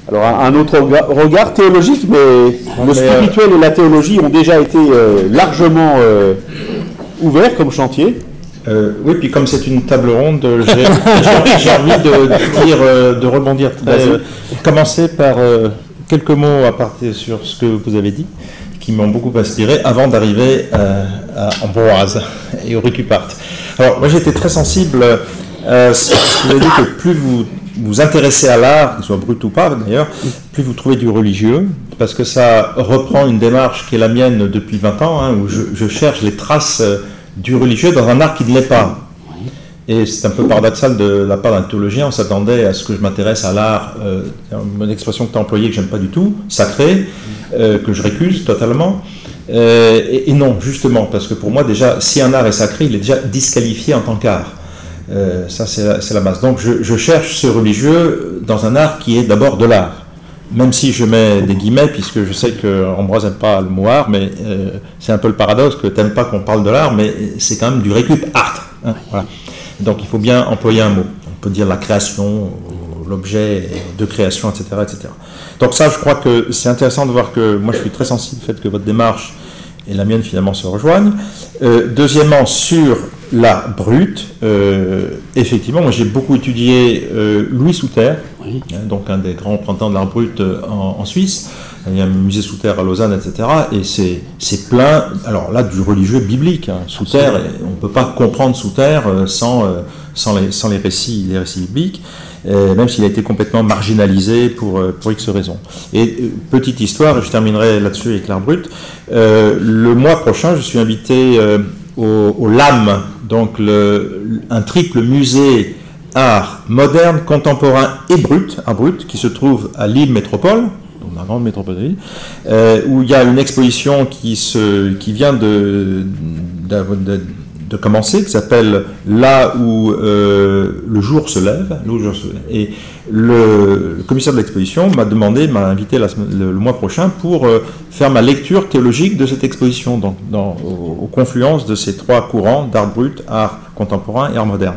Alors un autre regard théologique, mais le spirituel et la théologie ont déjà été largement ouverts comme chantier. Oui, puis comme c'est une table ronde, j'ai envie de rebondir. Commencer par quelques mots à partir sur ce que vous avez dit, qui m'ont beaucoup inspiré, avant d'arriver à Ambroise et au Recupart. Alors, moi j'étais très sensible à ce que vous avez dit, que plus vous vous intéressez à l'art, qu'il soit brut ou pas d'ailleurs, plus vous trouvez du religieux, parce que ça reprend une démarche qui est la mienne depuis 20 ans, hein, où je cherche les traces du religieux dans un art qui ne l'est pas. Et c'est un peu paradoxal de la part d'un théologien, on s'attendait à ce que je m'intéresse à l'art, une expression que tu as employée que j'aime pas du tout, sacré, que je récuse totalement. Et non, justement, parce que pour moi déjà, si un art est sacré, il est déjà disqualifié en tant qu'art. Ça c'est la base. Donc je cherche ce religieux dans un art qui est d'abord de l'art. Même si je mets des guillemets, puisque je sais qu'Ambroise n'aime pas le mot art, mais c'est un peu le paradoxe que tu n'aimes pas qu'on parle de l'art, mais c'est quand même du récup art. Hein, voilà. Donc il faut bien employer un mot. On peut dire la création, l'objet de création, etc., etc. Donc ça, je crois que c'est intéressant de voir que moi je suis très sensible au fait que votre démarche et la mienne finalement se rejoignent. Deuxièmement, sur l'art brut, effectivement, moi j'ai beaucoup étudié Louis Souter, oui. Donc un des grands représentants de l'art brut en Suisse. Il y a un musée Souter à Lausanne, etc. Et c'est plein, alors là, du religieux biblique. Hein. Souter, on ne peut pas comprendre Souter sans les récits bibliques, même s'il a été complètement marginalisé pour X raisons. Et petite histoire, je terminerai là-dessus avec l'art brut. Le mois prochain, je suis invité au LAM, donc un triple musée art moderne, contemporain et brut, art brut, qui se trouve à Lille Métropole, donc la grande métropole de Lille, où il y a une exposition qui vient de commencer, qui s'appelle Là où le jour se lève. Et le commissaire de l'exposition m'a invité le mois prochain pour faire ma lecture théologique de cette exposition, donc aux confluences de ces trois courants d'art brut, art contemporain et art moderne.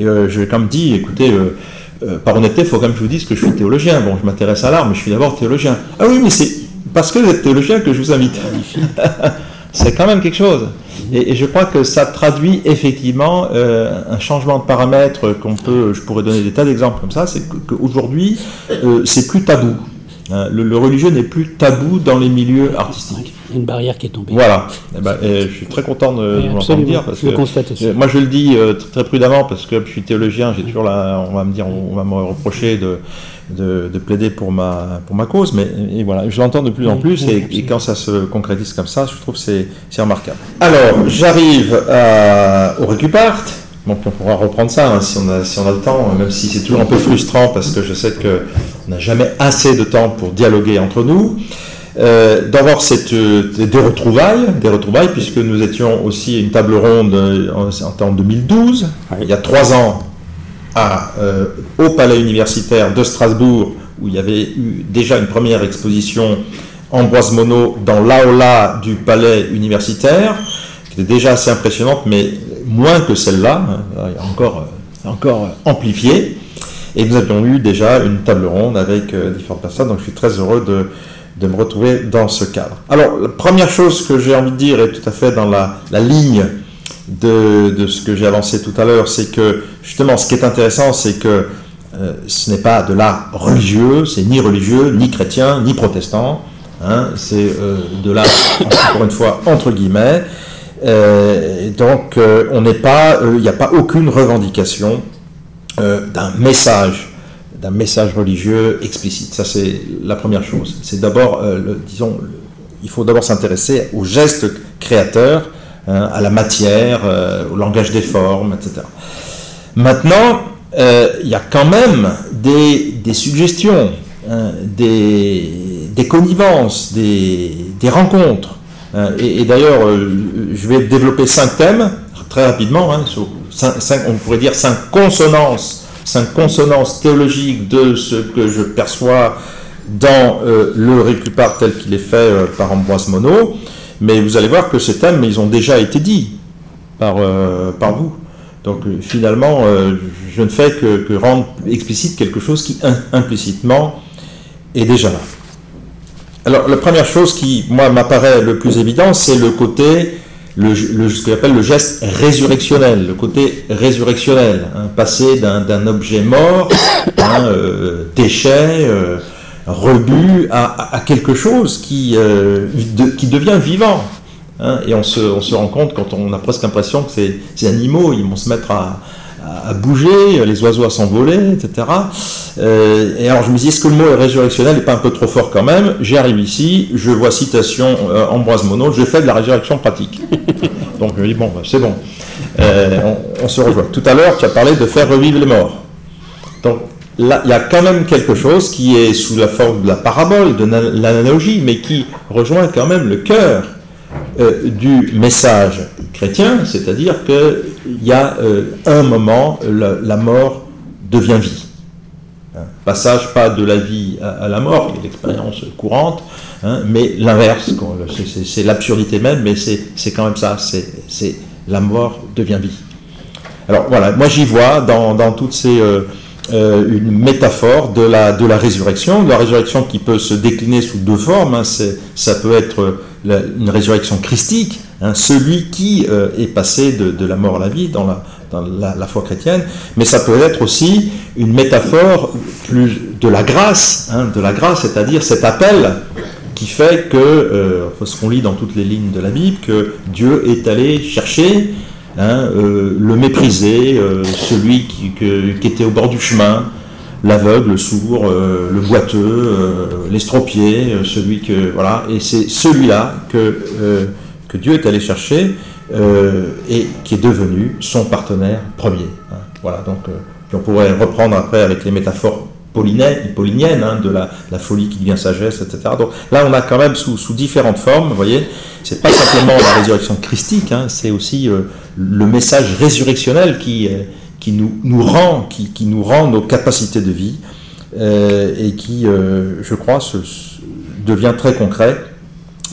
Et je lui ai quand même dit, écoutez, par honnêteté, il faut quand même que je vous dise que je suis théologien. Bon, je m'intéresse à l'art, mais je suis d'abord théologien. Ah oui, mais c'est parce que vous êtes théologien que je vous invite. C'est quand même quelque chose. Et je crois que ça traduit effectivement un changement de paramètre je pourrais donner des tas d'exemples comme ça, c'est qu'aujourd'hui, c'est plus tabou. Le religieux n'est plus tabou dans les milieux artistiques. Il y a une barrière qui est tombée. Voilà. Je suis très content de m'entendre dire. Parce que, moi, je le dis très prudemment parce que je suis théologien. J'ai toujours on va me reprocher de plaider pour ma cause. Mais voilà, je l'entends de plus en plus. Et quand ça se concrétise comme ça, je trouve que c'est remarquable. Alors, j'arrive au Recupart. Donc on pourra reprendre ça hein, si on a le temps, même si c'est toujours un peu frustrant parce que je sais qu'on n'a jamais assez de temps pour dialoguer entre nous. D'abord, c'est des retrouvailles, puisque nous étions aussi à une table ronde en 2012, il y a 3 ans, au Palais universitaire de Strasbourg, où il y avait eu déjà une première exposition Ambroise Monod dans l'aula du Palais universitaire, qui était déjà assez impressionnante, mais moins que celle-là, encore amplifiée. Et nous avions eu déjà une table ronde avec différentes personnes, donc je suis très heureux de me retrouver dans ce cadre. Alors, la première chose que j'ai envie de dire est tout à fait dans la ligne de ce que j'ai avancé tout à l'heure, c'est que justement, ce qui est intéressant, c'est que ce n'est pas de l'art religieux, c'est ni religieux, ni chrétien, ni protestant, hein, c'est de l'art, encore une fois, entre guillemets. Donc, il n'y a pas aucune revendication d'un message religieux explicite. Ça, c'est la première chose. C'est d'abord, il faut d'abord s'intéresser au geste créateur, hein, à la matière, au langage des formes, etc. Maintenant, il y a quand même des suggestions, hein, des connivences, des rencontres. Et d'ailleurs, je vais développer 5 thèmes, très rapidement, hein, on pourrait dire 5 consonances théologiques de ce que je perçois dans le Recupart tel qu'il est fait par Ambroise Monod, mais vous allez voir que ces thèmes, ils ont déjà été dits par vous. Donc finalement, je ne fais que rendre explicite quelque chose qui implicitement est déjà là. Alors, la première chose qui, moi, m'apparaît le plus évident, c'est le côté, ce qu'on appelle le geste résurrectionnel, le côté résurrectionnel, hein, passer d'un objet mort, déchet, rebut, à quelque chose qui devient vivant. Hein, et on se rend compte, quand on a presque l'impression que ces animaux, ils vont se mettre à bouger, les oiseaux à s'envoler, etc. Et alors je me dis, est-ce que le mot résurrectionnel n'est pas un peu trop fort quand même? J'arrive ici, je vois citation Ambroise Monod, je fais de la résurrection pratique. Donc je me dis, bon, c'est bon. On se rejoint. Tout à l'heure, tu as parlé de faire revivre les morts. Donc là, il y a quand même quelque chose qui est sous la forme de la parabole, de l'analogie, mais qui rejoint quand même le cœur du message chrétien, c'est-à-dire qu'il y a un moment, la mort devient vie. Passage pas de la vie à la mort, qui est l'expérience courante, hein, mais l'inverse, c'est l'absurdité même, mais c'est quand même ça, c'est la mort devient vie. Alors voilà, moi j'y vois dans toutes ces... une métaphore de la résurrection qui peut se décliner sous deux formes, hein, ça peut être une résurrection christique, hein, celui qui est passé de la mort à la vie dans la foi chrétienne, mais ça peut être aussi une métaphore plus de la grâce, c'est-à-dire cet appel qui fait que, ce qu'on lit dans toutes les lignes de la Bible, que Dieu est allé chercher le méprisé, celui qui était au bord du chemin, l'aveugle, le sourd, le boiteux, l'estropié, celui que voilà, et c'est celui-là que Dieu est allé chercher et qui est devenu son partenaire premier. Hein. Voilà, donc puis on pourrait reprendre après avec les métaphores pauliniennes, hein, de la folie qui devient sagesse, etc. Donc là, on a quand même sous différentes formes, vous voyez, c'est pas simplement la résurrection christique, hein, c'est aussi le message résurrectionnel qui nous rend nos capacités de vie et qui, je crois, devient très concret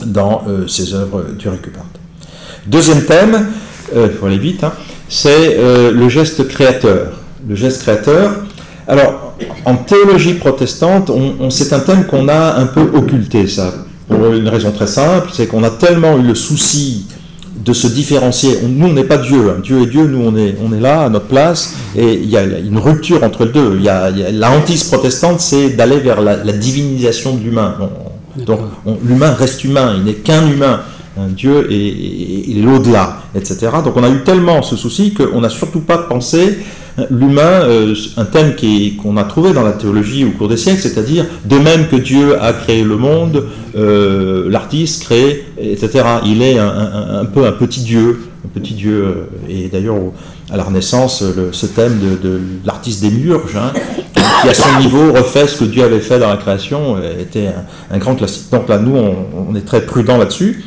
dans ces œuvres du Récupérate. Deuxième thème, il faut aller vite, hein, c'est le geste créateur. Le geste créateur, alors, en théologie protestante, c'est un thème qu'on a un peu occulté, ça, pour une raison très simple, c'est qu'on a tellement eu le souci de se différencier. Nous, on n'est pas Dieu. Hein. Dieu est Dieu, nous, on est là, à notre place, et il y a une rupture entre les deux. La hantise protestante, c'est d'aller vers la divinisation de l'humain. Donc, l'humain reste humain, il n'est qu'un humain. Dieu est l'au-delà, etc. Donc on a eu tellement ce souci qu'on n'a surtout pas pensé l'humain, un thème qu'on a trouvé dans la théologie au cours des siècles, c'est-à-dire de même que Dieu a créé le monde, l'artiste crée, etc. Il est un peu un petit Dieu, et d'ailleurs à la Renaissance, ce thème de l'artiste démiurge, hein, qui à son niveau refait ce que Dieu avait fait dans la création, était un grand classique. Donc là, nous, on est très prudents là-dessus.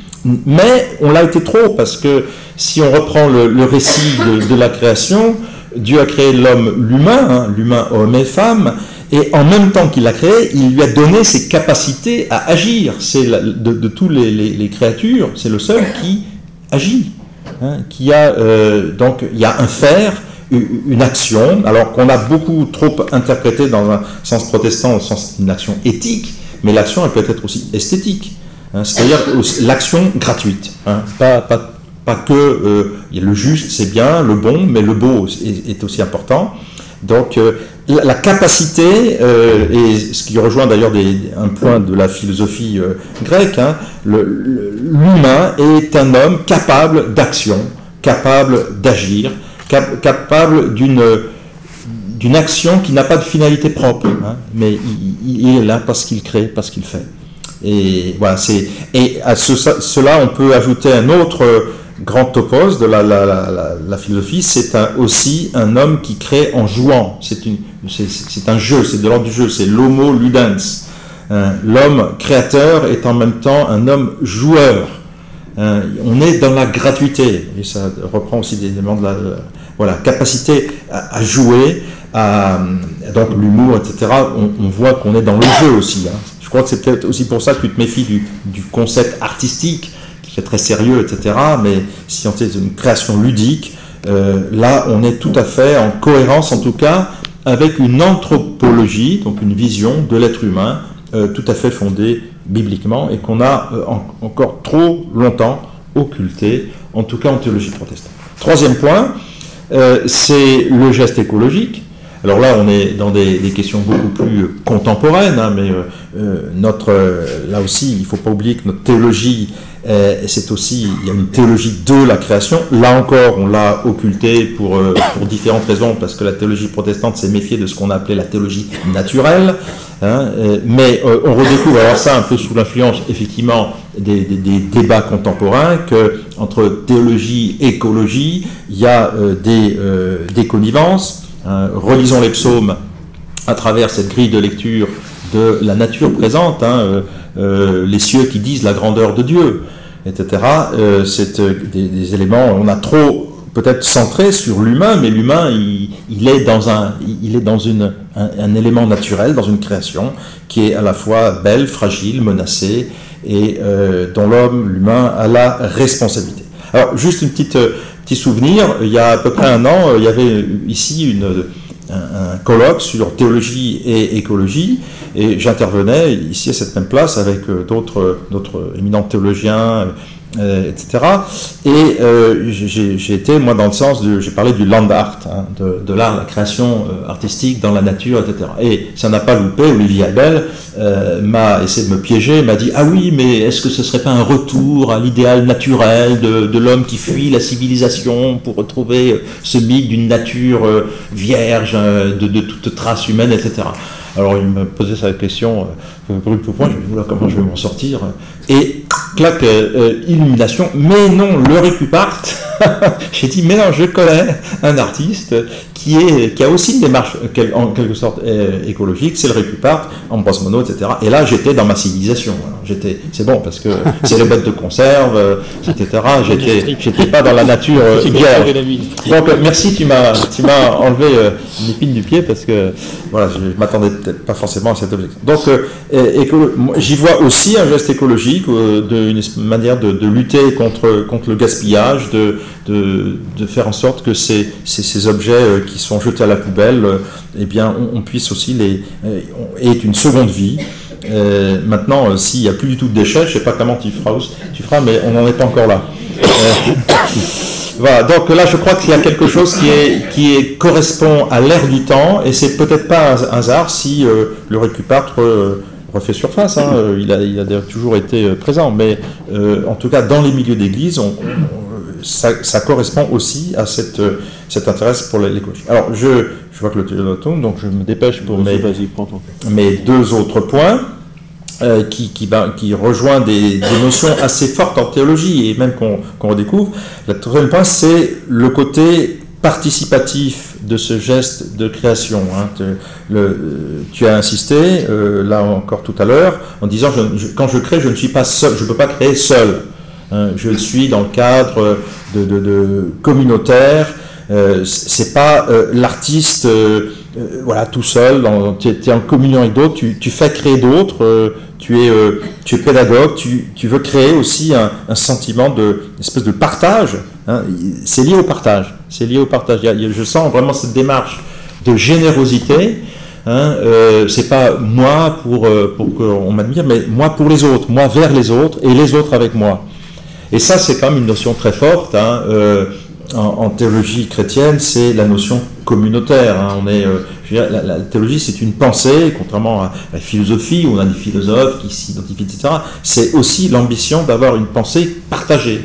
Mais on l'a été trop, parce que si on reprend le récit de la création, Dieu a créé l'humain, l'humain homme et femme, et en même temps qu'il l'a créé, il lui a donné ses capacités à agir. C'est de tous les créatures, c'est le seul qui agit, hein, donc il y a un faire, une action, alors qu'on a beaucoup trop interprété dans un sens protestant, au sens d'une action éthique, mais l'action elle peut être aussi esthétique. Hein, c'est-à-dire l'action gratuite, hein, pas que le juste c'est bien, le bon, mais le beau est aussi important. Donc la capacité, et ce qui rejoint d'ailleurs un point de la philosophie grecque, hein, l'humain est un homme capable d'action, capable d'agir, capable d'une action qui n'a pas de finalité propre, hein, mais il est là parce qu'il crée, parce qu'il fait. Et voilà, et à cela on peut ajouter un autre grand topos de la philosophie, c'est aussi un homme qui crée en jouant. C'est un jeu, c'est de l'ordre du jeu, c'est l'homo ludens. L'homme créateur est en même temps un homme joueur. On est dans la gratuité, et ça reprend aussi des éléments de la capacité à jouer, donc l'humour, etc. On voit qu'on est dans le jeu aussi. Hein. Je crois que c'est peut-être aussi pour ça que tu te méfies du concept artistique, qui est très sérieux, etc. Mais si on est une création ludique, là, on est tout à fait en cohérence, en tout cas, avec une anthropologie, donc une vision de l'être humain, tout à fait fondée bibliquement et qu'on a encore trop longtemps occulté, en tout cas en théologie protestante. Troisième point, c'est le geste écologique. Alors là, on est dans des questions beaucoup plus contemporaines, hein, mais là aussi, il ne faut pas oublier que notre théologie, c'est aussi, il y a une théologie de la création. Là encore, on l'a occulté pour différentes raisons, parce que la théologie protestante s'est méfiée de ce qu'on a appelé la théologie naturelle. Hein, mais on redécouvre alors ça un peu sous l'influence, effectivement, des débats contemporains, que entre théologie et écologie, il y a des connivences. Relisons les psaumes à travers cette grille de lecture de la nature présente, hein, les cieux qui disent la grandeur de Dieu, etc. C'est des éléments, on a trop peut-être centré sur l'humain, mais l'humain, il est dans un élément naturel, dans une création qui est à la fois belle, fragile, menacée, et dont l'humain a la responsabilité. Alors, juste une petit souvenir, il y a à peu près un an, il y avait ici un colloque sur théologie et écologie, et j'intervenais ici à cette même place avec d'autres éminents théologiens, etc. Et j'ai été, moi, dans le sens j'ai parlé du land art, hein, de l'art, la création artistique dans la nature, etc. Et ça n'a pas loupé, Olivier Abel m'a essayé de me piéger, m'a dit « Ah oui, mais est-ce que ce ne serait pas un retour à l'idéal naturel de l'homme qui fuit la civilisation pour retrouver ce mythe d'une nature vierge, de toute trace humaine, etc. » Alors il me posait cette question brûle pour point, je me dis comment je vais m'en sortir, et clac, illumination, mais non, le Récupart. J'ai dit mais non, je connais un artiste qui a aussi une démarche en quelque sorte écologique, c'est le Récupart, Ambroise Monod, etc. Et là j'étais dans ma civilisation, c'est bon parce que c'est les bêtes de conserve, etc. J'étais pas dans la nature vierge. Donc merci, tu m'as enlevé une épine du pied parce que voilà, je m'attendais peut-être pas forcément à cette objection. Donc j'y vois aussi un geste écologique, une manière de lutter contre le gaspillage, de faire en sorte que ces objets qui sont jetés à la poubelle, eh bien, on puisse aussi aient une seconde vie. Maintenant, s'il n'y a plus du tout de déchets, je ne sais pas comment tu feras, mais on n'en est pas encore là. Voilà, donc là je crois qu'il y a quelque chose qui correspond à l'ère du temps, et c'est peut-être pas un hasard si le Récupart refait surface, hein, il a toujours été présent, mais en tout cas dans les milieux d'église, ça correspond aussi à cet intérêt pour l'écologie. Alors je vois que le téléphone tombe, donc je me dépêche pour mes deux autres points. Qui rejoint des notions assez fortes en théologie et même qu'on redécouvre. Le troisième point, c'est le côté participatif de ce geste de création. Hein. Tu as insisté, là encore tout à l'heure, en disant quand je crée, je ne suis pas seul, je ne peux pas créer seul. Hein. Je suis dans le cadre de communautaire. C'est pas l'artiste voilà, tout seul, tu es en communion avec d'autres, tu fais créer d'autres, tu es pédagogue, tu veux créer aussi un sentiment une espèce de partage, hein, c'est lié au partage, je sens vraiment cette démarche de générosité, hein, c'est pas moi pour qu'on m'admire, mais moi pour les autres, moi vers les autres et les autres avec moi. Et ça c'est quand même une notion très forte, hein, en théologie chrétienne, c'est la notion communautaire. Hein. La théologie, c'est une pensée, contrairement à la philosophie, où on a des philosophes qui s'identifient, etc. C'est aussi l'ambition d'avoir une pensée partagée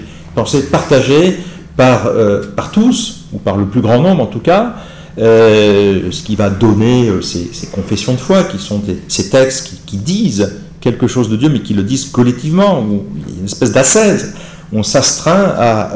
par tous, ou par le plus grand nombre en tout cas, ce qui va donner ces confessions de foi, qui sont ces textes qui disent quelque chose de Dieu, mais qui le disent collectivement, où il y a une espèce d'ascèse. On s'astreint à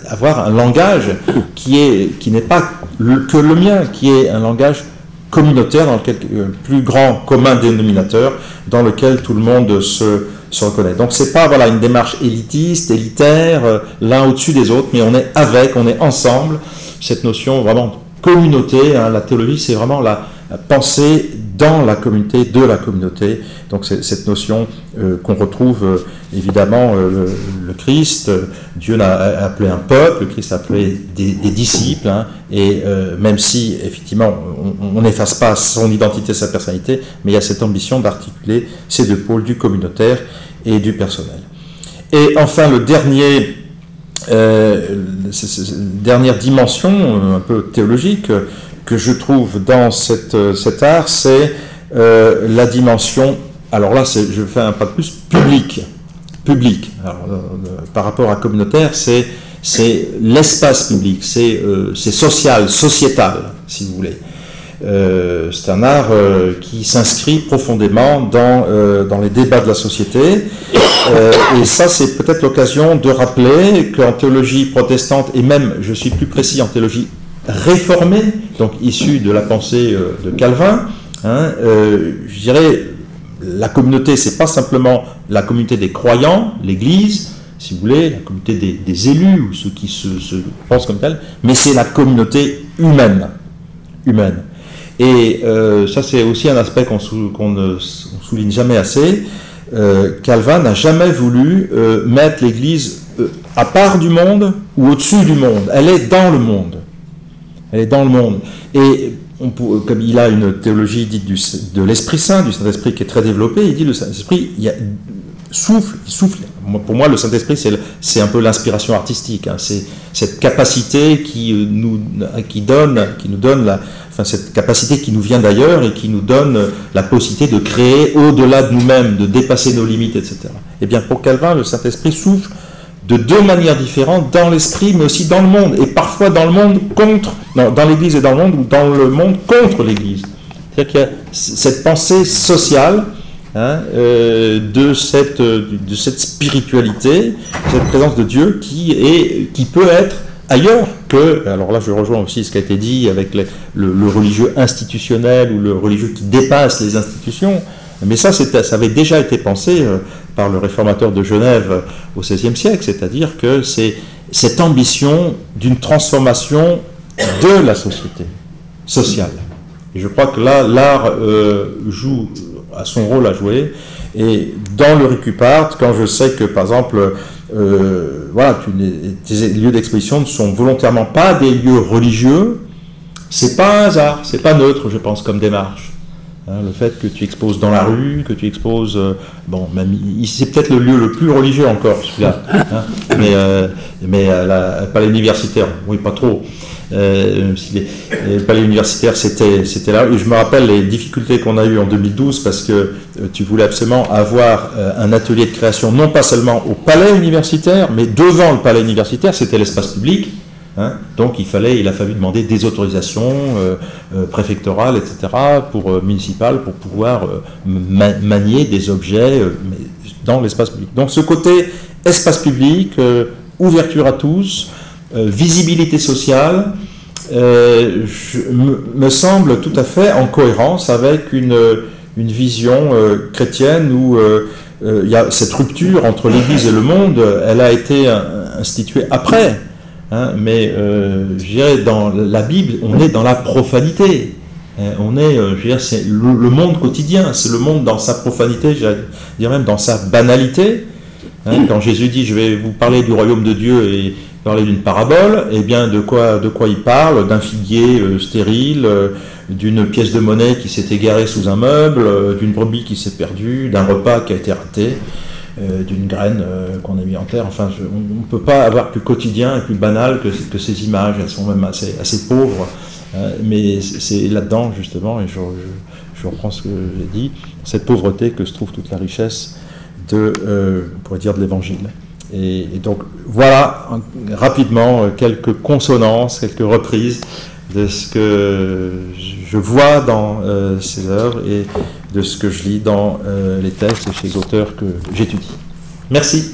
avoir un langage qui n'est pas que le mien, qui est un langage communautaire, dans lequel le plus grand commun dénominateur, dans lequel tout le monde se reconnaît. Donc c'est pas une démarche élitaire, l'un au-dessus des autres, mais on est ensemble. Cette notion vraiment de communauté, hein, la théologie, c'est vraiment la pensée dans la communauté, de la communauté. Donc c'est cette notion qu'on retrouve évidemment le Christ. Dieu a appelé un peuple, le Christ a appelé des disciples, hein, et même si effectivement on n'efface pas son identité, sa personnalité, mais il y a cette ambition d'articuler ces deux pôles, du communautaire et du personnel. Et enfin le dernière dimension un peu théologique que je trouve dans cet art, c'est la dimension, alors là je fais un pas de plus, public. Alors, par rapport à communautaire, c'est l'espace public, c'est social, sociétal, si vous voulez. C'est un art qui s'inscrit profondément dans les débats de la société, et ça c'est peut-être l'occasion de rappeler qu'en théologie protestante, et même, je suis plus précis, en théologie réformée, donc issue de la pensée de Calvin, hein, je dirais, la communauté, c'est pas simplement la communauté des croyants, l'Église, si vous voulez, la communauté des élus, ou ceux qui se pensent comme tels, mais c'est la communauté humaine. Et ça, c'est aussi un aspect qu'on ne souligne jamais assez. Calvin n'a jamais voulu mettre l'Église à part du monde ou au-dessus du monde. Elle est dans le monde. Elle est dans le monde. Et comme il a une théologie dite de l'Esprit Saint, du Saint-Esprit qui est très développée, il dit le Saint-Esprit il souffle. Pour moi, le Saint-Esprit, c'est un peu l'inspiration artistique. Hein. C'est cette capacité qui nous donne cette capacité qui nous vient d'ailleurs et qui nous donne la possibilité de créer au-delà de nous-mêmes, de dépasser nos limites, etc. Et bien, pour Calvin, le Saint-Esprit souffle de deux manières différentes, dans l'esprit, mais aussi dans le monde, et parfois dans le monde dans l'Église et dans le monde, ou dans le monde contre l'Église. C'est-à-dire qu'il y a cette pensée sociale, hein, de cette spiritualité, cette présence de Dieu qui peut être ailleurs que, alors là je rejoins aussi ce qui a été dit avec le religieux institutionnel ou le religieux qui dépasse les institutions, mais ça avait déjà été pensé par le réformateur de Genève au XVIe siècle, c'est-à-dire que c'est cette ambition d'une transformation de la société sociale. Et je crois que là, l'art a son rôle à jouer, et dans le Récupart, quand je sais que par exemple, tes lieux d'exposition ne sont volontairement pas des lieux religieux, c'est pas un hasard, c'est pas neutre, je pense, comme démarche. Hein, le fait que tu exposes dans la rue, que tu exposes, même c'est peut-être le lieu le plus religieux encore, celui-là, hein, mais le palais universitaire, oui, pas trop. Si les palais universitaires c'était là, et je me rappelle les difficultés qu'on a eues en 2012 parce que tu voulais absolument avoir un atelier de création, non pas seulement au palais universitaire, mais devant le palais universitaire, c'était l'espace public, hein, donc il a fallu demander des autorisations préfectorales, etc., municipales, pour pouvoir manier des objets dans l'espace public. Donc ce côté espace public, ouverture à tous, visibilité sociale, me semble tout à fait en cohérence avec une vision chrétienne où il y a cette rupture entre l'Église et le monde. Elle a été instituée après, hein, mais je dirais dans la Bible, on est dans la profanité. On est, je veux dire, c'est le monde quotidien, c'est le monde dans sa profanité, je dirais même dans sa banalité. Hein, quand Jésus dit « je vais vous parler du royaume de Dieu » et parler d'une parabole, eh bien de quoi il parle? D'un figuier stérile, d'une pièce de monnaie qui s'est égarée sous un meuble, d'une brebis qui s'est perdue, d'un repas qui a été raté, d'une graine qu'on a mis en terre. Enfin, on ne peut pas avoir plus quotidien et plus banal que ces images. Elles sont même assez pauvres, mais c'est là-dedans justement, et je reprends ce que j'ai dit, cette pauvreté que se trouve toute la richesse on pourrait dire, de l'Évangile. Et donc voilà rapidement quelques consonances, quelques reprises de ce que je vois dans ces œuvres et de ce que je lis dans les textes et chez les auteurs que j'étudie. Merci.